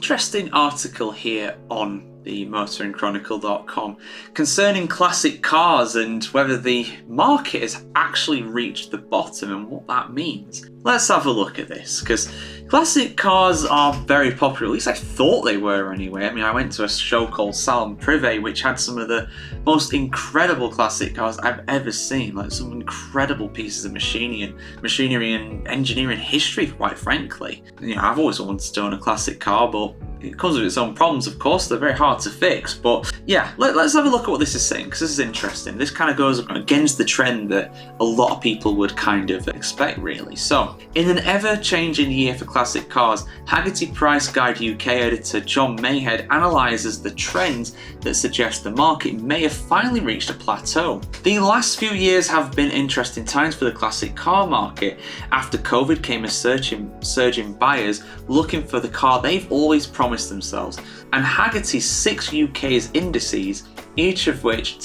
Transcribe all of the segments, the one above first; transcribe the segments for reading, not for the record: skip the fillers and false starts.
interesting article here on the motoringchronicle.com concerning classic cars and whether the market has actually reached the bottom and what that means. Let's have a look at this, because classic cars are very popular, at least I thought they were anyway. I mean, I went to a show called Salon Privé, which had some of the most incredible classic cars I've ever seen, like some incredible pieces of machinery and engineering history, quite frankly. I've always wanted to own a classic car, but it comes with its own problems, of course. They're very hard to fix. But yeah, let's have a look at what this is saying, because this is interesting. This kind of goes against the trend that a lot of people would kind of expect, really. So, in an ever-changing year for classic cars, Hagerty Price Guide UK editor John Mayhead analyses the trends that suggest the market may have finally reached a plateau. The last few years have been interesting times for the classic car market. After COVID came a surge in buyers looking for the car they've always promised themselves, and Hagerty's 6 UK's indices, each of which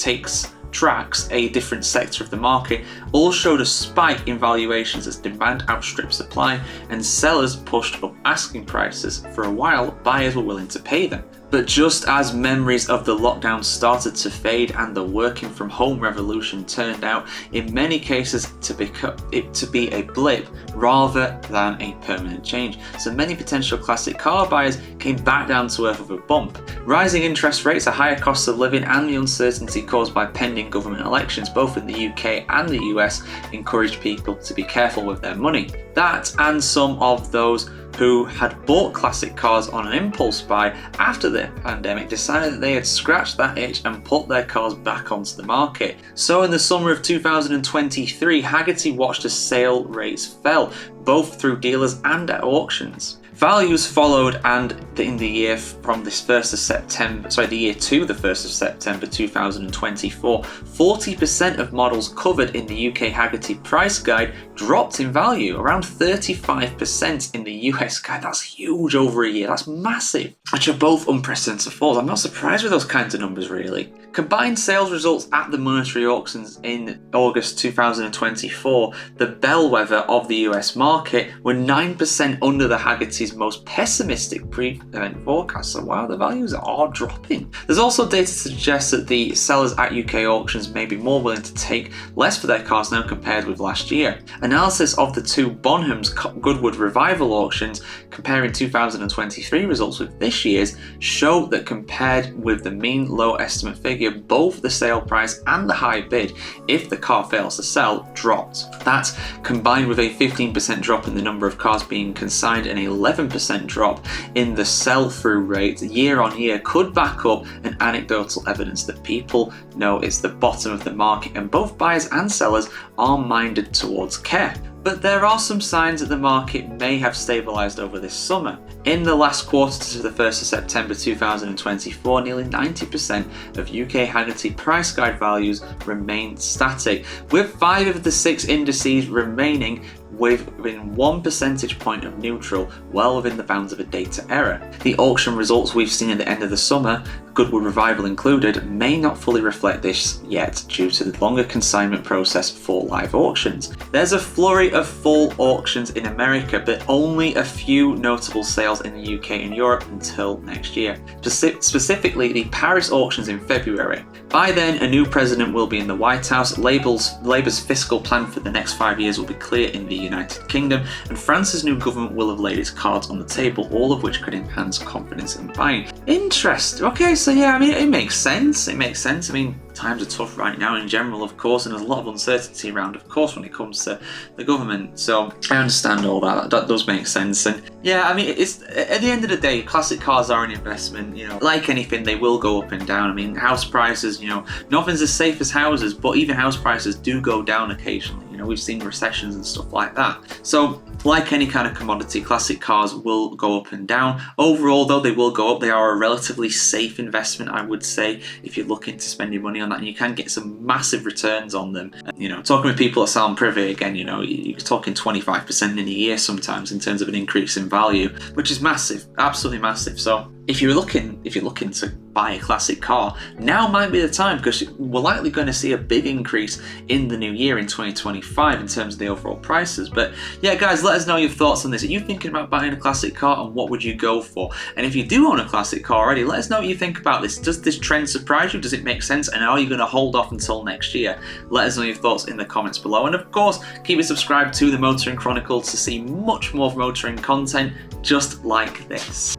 tracks a different sector of the market, all showed a spike in valuations as demand outstripped supply and sellers pushed up asking prices. For a while, buyers were willing to pay them. But just as memories of the lockdown started to fade and the working from home revolution turned out, in many cases, to be a blip rather than a permanent change. So many potential classic car buyers came back down to earth with a bump. Rising interest rates, a higher cost of living, and the uncertainty caused by pending government elections, both in the UK and the US, encouraged people to be careful with their money. That, and some of those who had bought classic cars on an impulse buy after the pandemic, decided that they had scratched that itch and put their cars back onto the market. So in the summer of 2023, Hagerty watched as sale rates fell, both through dealers and at auctions. Values followed, and in the year from the year to the 1st of September 2024, 40% of models covered in the UK Hagerty Price Guide dropped in value, around 35% in the US guide. That's huge over a year, that's massive, which are both unprecedented falls. I'm not surprised with those kinds of numbers, really. Combined sales results at the monetary auctions in August 2024, the bellwether of the US market, were 9% under the Hagerty's most pessimistic pre-event forecast. So wow, the values are dropping. There's also data to suggest that the sellers at UK auctions may be more willing to take less for their cars now compared with last year. Analysis of the two Bonham's Goodwood Revival auctions comparing 2023 results with this year's show that compared with the mean low estimate figure, both the sale price and the high bid, if the car fails to sell, dropped. That, combined with a 15% drop in the number of cars being consigned and an 11% drop in the sell-through rate year on year, could back up an anecdotal evidence that people know it's the bottom of the market and both buyers and sellers are minded towards care. But there are some signs that the market may have stabilised over this summer. In the last quarter to the 1st of September 2024, nearly 90% of UK Hagerty Price Guide values remained static, with 5 of the 6 indices remaining within 1 percentage point of neutral, well within the bounds of a data error. The auction results we've seen at the end of the summer, Goodwood Revival included, may not fully reflect this yet due to the longer consignment process for live auctions. There's a flurry of fall auctions in America, but only a few notable sales in the UK and Europe until next year. Specifically, the Paris auctions in February. By then, a new president will be in the White House, Labour's fiscal plan for the next 5 years will be clear in the United Kingdom, and France's new government will have laid its cards on the table, all of which could enhance confidence in buying. Interesting. Okay, so yeah, I mean, it makes sense. I mean, times are tough right now in general, of course, and there's a lot of uncertainty around, of course, when it comes to the government. So I understand all that. That does make sense. And yeah, I mean, it's at the end of the day, classic cars are an investment. Like anything, they will go up and down. I mean, house prices, nothing's as safe as houses, but even house prices do go down occasionally. We've seen recessions and stuff like that. So like any kind of commodity, classic cars will go up and down. Overall, though, they will go up. They are a relatively safe investment, I would say, if you're looking to spend your money on that, and you can get some massive returns on them. Talking with people at Salon Privé again, you're talking 25% in a year sometimes in terms of an increase in value, which is massive, absolutely massive. So if you're looking to buy a classic car, now might be the time, because we're likely going to see a big increase in the new year in 2025 in terms of the overall prices. But yeah, guys, let us know your thoughts on this. Are you thinking about buying a classic car, and what would you go for? And if you do own a classic car already, let us know what you think about this. Does this trend surprise you? Does it make sense? And are you going to hold off until next year? Let us know your thoughts in the comments below. And of course, keep it subscribed to the Motoring Chronicles to see much more motoring content just like this.